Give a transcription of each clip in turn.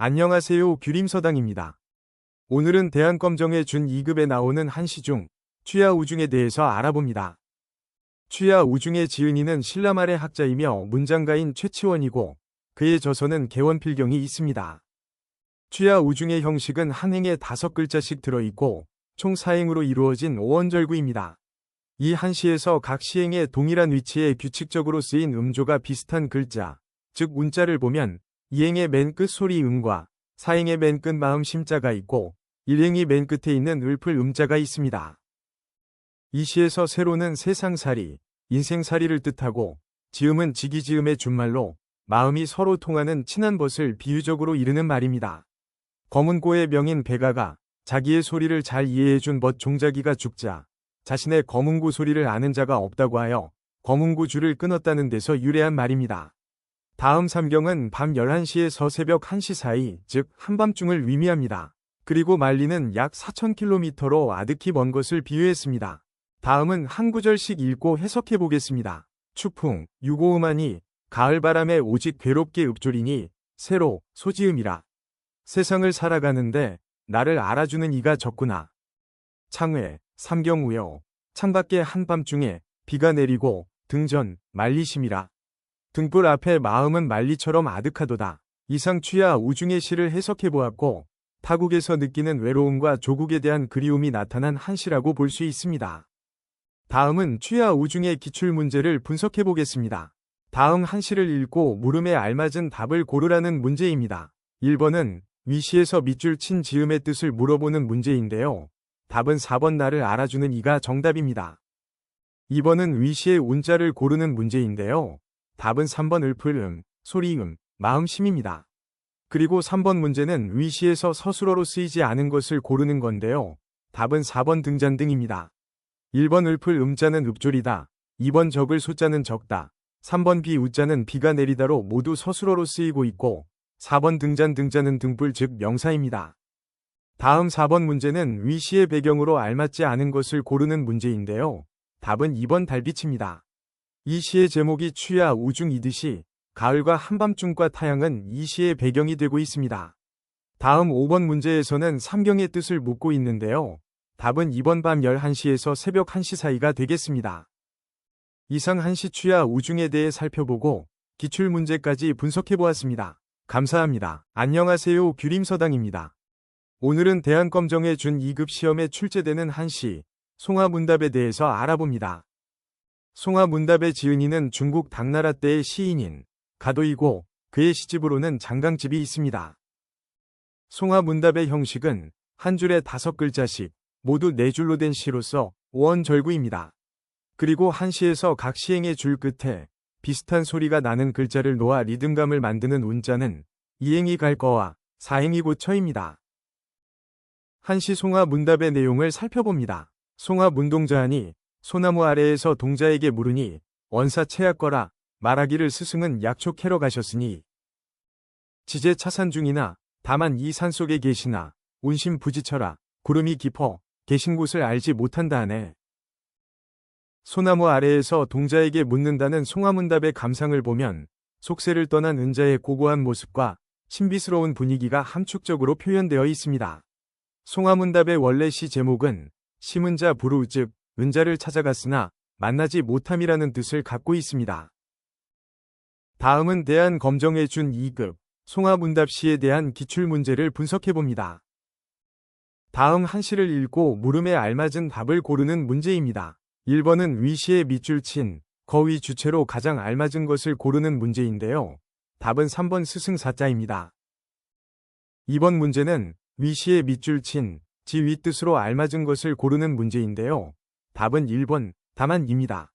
안녕하세요. 규림서당입니다. 오늘은 대한검정의 준 2급에 나오는 한시 중 취야 우중에 대해서 알아봅니다. 취야 우중의 지은이는 신라말의 학자이며 문장가인 최치원이고 그의 저서는 개원필경이 있습니다. 취야 우중의 형식은 한 행에 5글자씩 들어있고 총 4행으로 이루어진 오원절구입니다. 이 한시에서 각 시행의 동일한 위치에 규칙적으로 쓰인 음조가 비슷한 글자, 즉 운자를 보면 2행의 맨 끝 소리 음과 4행의 맨 끝 마음 심자가 있고 1행이 맨 끝에 있는 을풀 음자가 있습니다. 이 시에서 세로는 세상살이, 인생살이를 뜻하고 지음은 지기지음의 준말로 마음이 서로 통하는 친한 벗을 비유적으로 이르는 말입니다. 검은고의 명인 백아가 자기의 소리를 잘 이해해준 벗 종자기가 죽자 자신의 검은고 소리를 아는 자가 없다고 하여 검은고 줄을 끊었다는 데서 유래한 말입니다. 다음 3경은 밤 11시에서 새벽 1시 사이, 즉 한밤중을 의미합니다. 그리고 만리는 약 4000km로 아득히 먼 것을 비유했습니다. 다음은 한 구절씩 읽고 해석해 보겠습니다. 추풍, 유고음하니 가을바람에 오직 괴롭게 읊조리니 새로 소지음이라. 세상을 살아가는데 나를 알아주는 이가 적구나. 창외, 삼경우여. 창밖에 한밤중에 비가 내리고 등전, 만리심이라. 등불 앞에 마음은 만리처럼 아득하도다. 이상 취야 우중의 시를 해석해보았고 타국에서 느끼는 외로움과 조국에 대한 그리움이 나타난 한시라고 볼 수 있습니다. 다음은 취야 우중의 기출문제를 분석해보겠습니다. 다음 한시를 읽고 물음에 알맞은 답을 고르라는 문제입니다. 1번은 위시에서 밑줄 친 지음의 뜻을 물어보는 문제인데요. 답은 4번 나를 알아주는 이가 정답입니다. 2번은 위시의 운자를 고르는 문제인데요. 답은 3번 을풀음, 소리음, 마음심입니다. 그리고 3번 문제는 위시에서 서술어로 쓰이지 않은 것을 고르는 건데요. 답은 4번 등잔등입니다. 1번 을풀 음자는 읍졸이다. 2번 적을 소자는 적다. 3번 비우자는 비가 내리다로 모두 서술어로 쓰이고 있고 4번 등잔등자는 등불 즉 명사입니다. 다음 4번 문제는 위시의 배경으로 알맞지 않은 것을 고르는 문제인데요. 답은 2번 달빛입니다. 이 시의 제목이 취야 우중이듯이 가을과 한밤중과 타향은 이 시의 배경이 되고 있습니다. 다음 5번 문제에서는 삼경의 뜻을 묻고 있는데요. 답은 2번 밤 11시에서 새벽 1시 사이가 되겠습니다. 이상 한시 취야 우중에 대해 살펴보고 기출문제까지 분석해보았습니다. 감사합니다. 안녕하세요. 규림서당입니다. 오늘은 대한검정의 준 2급 시험에 출제되는 한시, 송하문답에 대해서 알아봅니다. 송하문답의 지은이는 중국 당나라 때의 시인인 가도이고 그의 시집으로는 장강집이 있습니다. 송하문답의 형식은 한 줄에 5글자씩 모두 4줄로 된 시로서 오원절구입니다. 그리고 한 시에서 각 시행의 줄 끝에 비슷한 소리가 나는 글자를 놓아 리듬감을 만드는 운자는 2행이 갈 거와 4행이 고처입니다. 한시 송하문답의 내용을 살펴봅니다. 송하문동자하니 소나무 아래에서 동자에게 물으니 원사 채약거라 말하기를 스승은 약초 캐러 가셨으니 지제 차산 중이나 다만 이 산속에 계시나 운심 부지쳐라 구름이 깊어 계신 곳을 알지 못한다 하네. 소나무 아래에서 동자에게 묻는다는 송하문답의 감상을 보면 속세를 떠난 은자의 고고한 모습과 신비스러운 분위기가 함축적으로 표현되어 있습니다. 송하문답의 원래 시 제목은 심은자 부루 즉 은자를 찾아갔으나 만나지 못함이라는 뜻을 갖고 있습니다. 다음은 대한검정의 준 2급 송하문답 시에 대한 기출문제를 분석해봅니다. 다음 한시를 읽고 물음에 알맞은 답을 고르는 문제입니다. 1번은 위시의 밑줄 친 거위 주체로 가장 알맞은 것을 고르는 문제인데요. 답은 3번 스승사자입니다. 2번 문제는 위시의 밑줄 친 지 윗뜻으로 알맞은 것을 고르는 문제인데요. 답은 1번 다만입니다.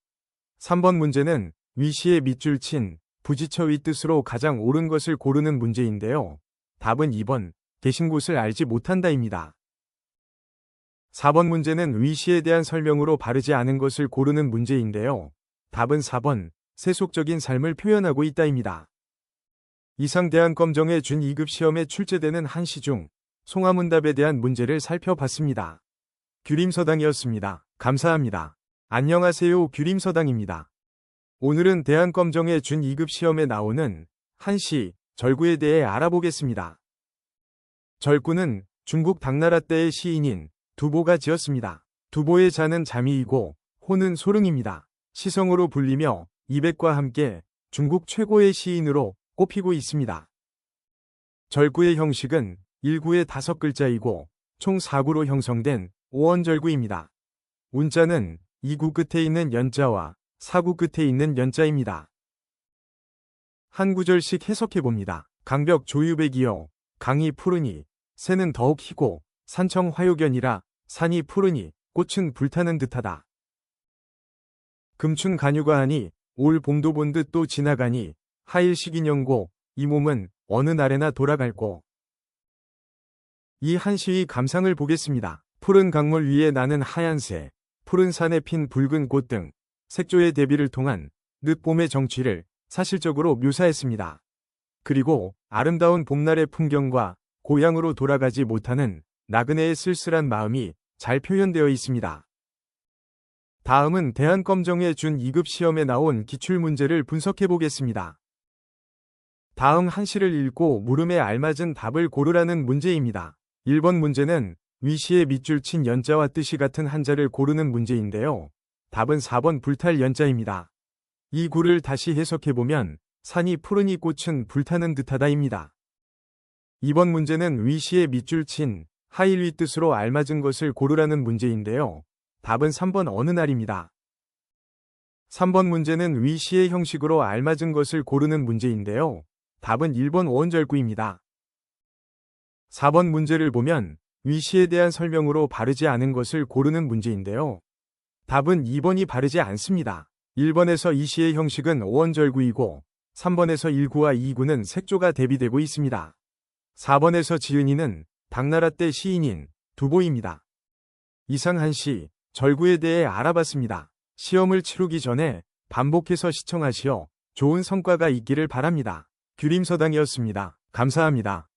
3번 문제는 위시의 밑줄 친 부지처 윗뜻으로 가장 옳은 것을 고르는 문제인데요. 답은 2번 계신 곳을 알지 못한다입니다. 4번 문제는 위시에 대한 설명으로 바르지 않은 것을 고르는 문제인데요. 답은 4번 세속적인 삶을 표현하고 있다입니다. 이상 대한검정의 준 2급 시험에 출제되는 한시 중 송하문답에 대한 문제를 살펴봤습니다. 규림서당이었습니다. 감사합니다. 안녕하세요. 규림서당입니다. 오늘은 대한검정의 준 2급 시험에 나오는 한시, 절구에 대해 알아보겠습니다. 절구는 중국 당나라 때의 시인인 두보가 지었습니다. 두보의 자는 잠이이고 호는 소릉입니다. 시성으로 불리며 이백과 함께 중국 최고의 시인으로 꼽히고 있습니다. 절구의 형식은 1구의 5글자이고 총 4구로 형성된 5원절구입니다. 운자는 2구 끝에 있는 연자와 4구 끝에 있는 연자입니다. 한 구절씩 해석해봅니다. 강벽 조유백이여 강이 푸르니 새는 더욱 희고 산청 화요견이라 산이 푸르니 꽃은 불타는 듯하다. 금춘 간유가 하니 올 봄도 본 듯 또 지나가니 하일식인영고 이 몸은 어느 날에나 돌아갈고. 이 한시의 감상을 보겠습니다. 푸른 강물 위에 나는 하얀새, 푸른 산에 핀 붉은 꽃 등 색조의 대비를 통한 늦봄의 정취를 사실적으로 묘사했습니다. 그리고 아름다운 봄날의 풍경과 고향으로 돌아가지 못하는 나그네의 쓸쓸한 마음이 잘 표현되어 있습니다. 다음은 대한검정의 준 2급 시험에 나온 기출문제를 분석해 보겠습니다. 다음 한시를 읽고 물음에 알맞은 답을 고르라는 문제입니다. 1번 문제는 위시에 밑줄 친 연자와 뜻이 같은 한자를 고르는 문제인데요. 답은 4번 불탈 연자입니다. 이 구를 다시 해석해보면 산이 푸르니 꽃은 불타는 듯하다입니다. 2번 문제는 위시에 밑줄 친 하일위 뜻으로 알맞은 것을 고르라는 문제인데요. 답은 3번 어느 날입니다. 3번 문제는 위시의 형식으로 알맞은 것을 고르는 문제인데요. 답은 1번 오원절구입니다. 4번 문제를 보면 위시에 대한 설명으로 바르지 않은 것을 고르는 문제인데요. 답은 2번이 바르지 않습니다. 1번에서 이 시의 형식은 오원절구이고 3번에서 1구와 2구는 색조가 대비되고 있습니다. 4번에서 지은이는 당나라 때 시인인 두보입니다. 이상 한시, 절구에 대해 알아봤습니다. 시험을 치르기 전에 반복해서 시청하시어 좋은 성과가 있기를 바랍니다. 규림서당이었습니다. 감사합니다.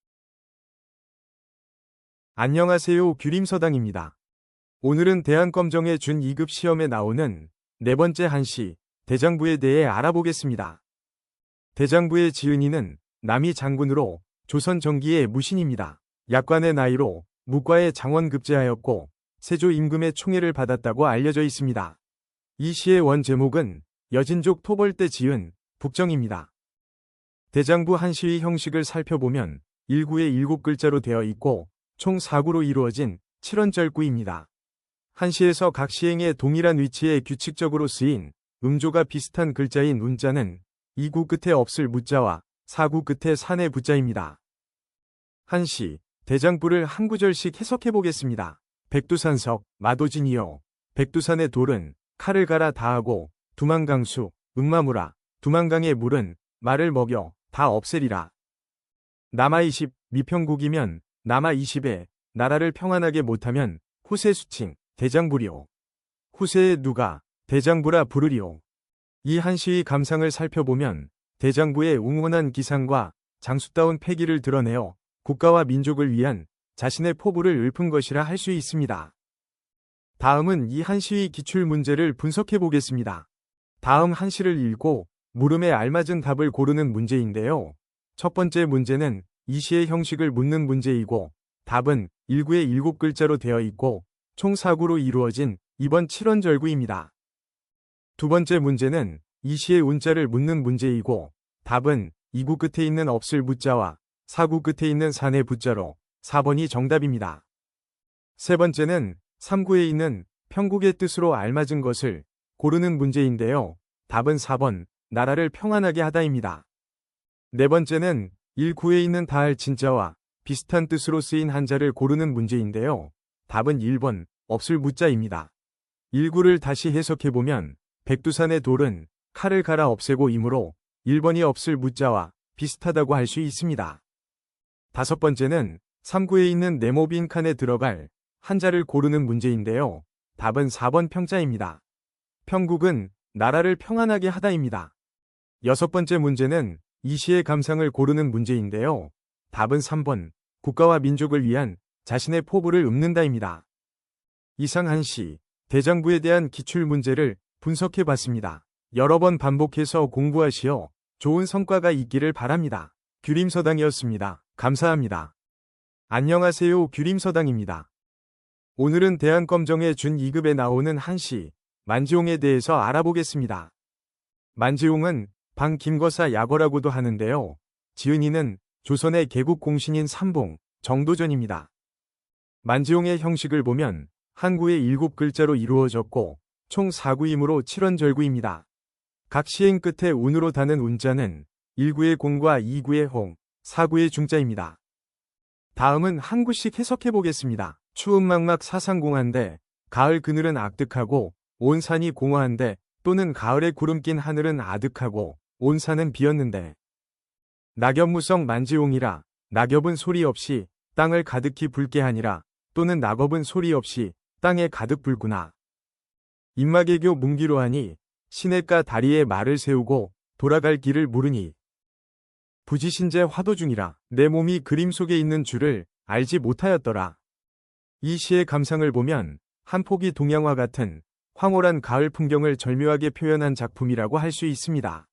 안녕하세요. 규림서당입니다. 오늘은 대한검정의 준 2급 시험에 나오는 네 번째 한시, 대장부에 대해 알아보겠습니다. 대장부의 지은이는 남이 장군으로 조선 정기의 무신입니다. 약관의 나이로 무과의 장원급제하였고 세조 임금의 총애를 받았다고 알려져 있습니다. 이 시의 원 제목은 여진족 토벌 때 지은 북정입니다. 대장부 한시의 형식을 살펴보면 1구에 7글자로 되어 있고 총 4구로 이루어진 7원절구입니다. 한시에서 각 시행의 동일한 위치에 규칙적으로 쓰인 음조가 비슷한 글자인 운자는 2구 끝에 없을 무자와 4구 끝에 산의 부자입니다. 한시, 대장부를 한 구절씩 해석해 보겠습니다. 백두산석, 마도진이여. 백두산의 돌은 칼을 갈아 다하고 두만강수, 음마무라. 두만강의 물은 말을 먹여 다 없애리라. 남아20, 미평국이면 남아20에 나라를 평안하게 못하면 후세수칭, 대장부리오. 후세에 누가 대장부라 부르리오. 이 한시의 감상을 살펴보면 대장부의 웅원한 기상과 장수다운 패기를 드러내어 국가와 민족을 위한 자신의 포부를 읊은 것이라 할 수 있습니다. 다음은 이 한시의 기출문제를 분석해 보겠습니다. 다음 한시를 읽고 물음에 알맞은 답을 고르는 문제인데요. 첫 번째 문제는 이 시의 형식을 묻는 문제이고 답은 1구에 7글자로 되어 있고 총 4구로 이루어진 이번 7원절구입니다. 두 번째 문제는 이 시의 운자를 묻는 문제이고 답은 2구 끝에 있는 없을 무자와 4구 끝에 있는 산의 부자로 4번이 정답입니다. 세 번째는 3구에 있는 평국의 뜻으로 알맞은 것을 고르는 문제인데요. 답은 4번 나라를 평안하게 하다입니다. 네 번째는 1구에 있는 다할 진자와 비슷한 뜻으로 쓰인 한자를 고르는 문제인데요. 답은 1번 없을 무자입니다. 1구를 다시 해석해보면 백두산의 돌은 칼을 갈아 없애고 이므로 1번이 없을 무자와 비슷하다고 할 수 있습니다. 다섯 번째는 3구에 있는 네모빈 칸에 들어갈 한자를 고르는 문제인데요. 답은 4번 평자입니다. 평국은 나라를 평안하게 하다입니다. 여섯 번째 문제는 이 시의 감상을 고르는 문제인데요. 답은 3번 국가와 민족을 위한 자신의 포부를 읊는다입니다. 이상 한시, 대장부에 대한 기출문제를 분석해봤습니다. 여러 번 반복해서 공부하시어 좋은 성과가 있기를 바랍니다. 규림서당이었습니다. 감사합니다. 안녕하세요. 규림서당입니다. 오늘은 대한검정의 준 2급에 나오는 한시, 만지홍에 대해서 알아보겠습니다. 만지홍은 방김거사 약어라고도 하는데요. 지은이는 조선의 개국 공신인 삼봉, 정도전입니다. 만지홍의 형식을 보면 한구의 7글자로 이루어졌고 총 4구이므로 7원절구입니다. 각 시행 끝에 운으로 다는 운자는 1구의 공과 2구의 홍, 4구의 중자입니다. 다음은 한 구씩 해석해 보겠습니다. 추운막막 사상공한데 가을 그늘은 악득하고 온 산이 공허한데 또는 가을에 구름 낀 하늘은 아득하고 온 산은 비었는데 낙엽무성 만지홍이라 낙엽은 소리 없이 땅을 가득히 붉게 하니라 또는 낙엽은 소리 없이 땅에 가득 불구나. 입마개교 문기로 하니 시냇가 다리에 말을 세우고 돌아갈 길을 모르니 부지신제 화도 중이라 내 몸이 그림 속에 있는 줄을 알지 못하였더라. 이 시의 감상을 보면 한 폭이 동양화 같은 황홀한 가을 풍경을 절묘하게 표현한 작품이라고 할 수 있습니다.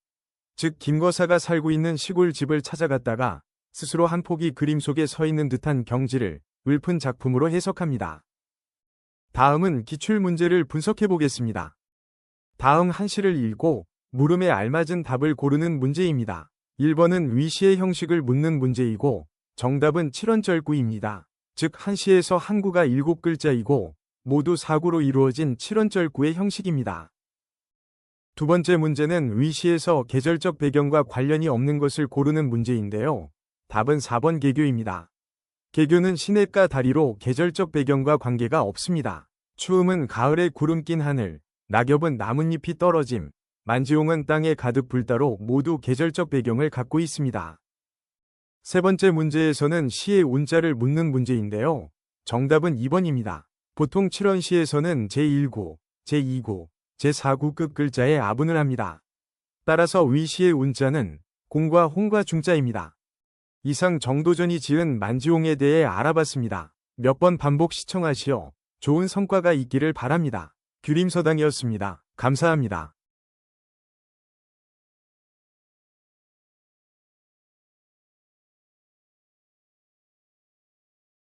즉 김거사가 살고 있는 시골 집을 찾아갔다가 스스로 한 폭이 그림 속에 서 있는 듯한 경지를 읊은 작품으로 해석합니다. 다음은 기출문제를 분석해 보겠습니다. 다음 한시를 읽고 물음에 알맞은 답을 고르는 문제입니다. 1번은 위시의 형식을 묻는 문제이고 정답은 7원절구입니다. 즉 한시에서 한 구가 7글자이고 모두 4구로 이루어진 7원절구의 형식입니다. 두 번째 문제는 위시에서 계절적 배경과 관련이 없는 것을 고르는 문제인데요. 답은 4번 개교입니다. 개교는 시냇가 다리로 계절적 배경과 관계가 없습니다. 추움은 가을에 구름 낀 하늘, 낙엽은 나뭇잎이 떨어짐, 만지홍은 땅에 가득 불따로 모두 계절적 배경을 갖고 있습니다. 세 번째 문제에서는 시의 운자를 묻는 문제인데요. 정답은 2번입니다. 보통 7원시에서는 제1구, 제2구, 제4구급 글자에 아분을 합니다. 따라서 위시의 운자는 공과 홍과 중자입니다. 이상 정도전이 지은 만지홍에 대해 알아봤습니다. 몇 번 반복 시청하시어 좋은 성과가 있기를 바랍니다. 규림서당이었습니다. 감사합니다.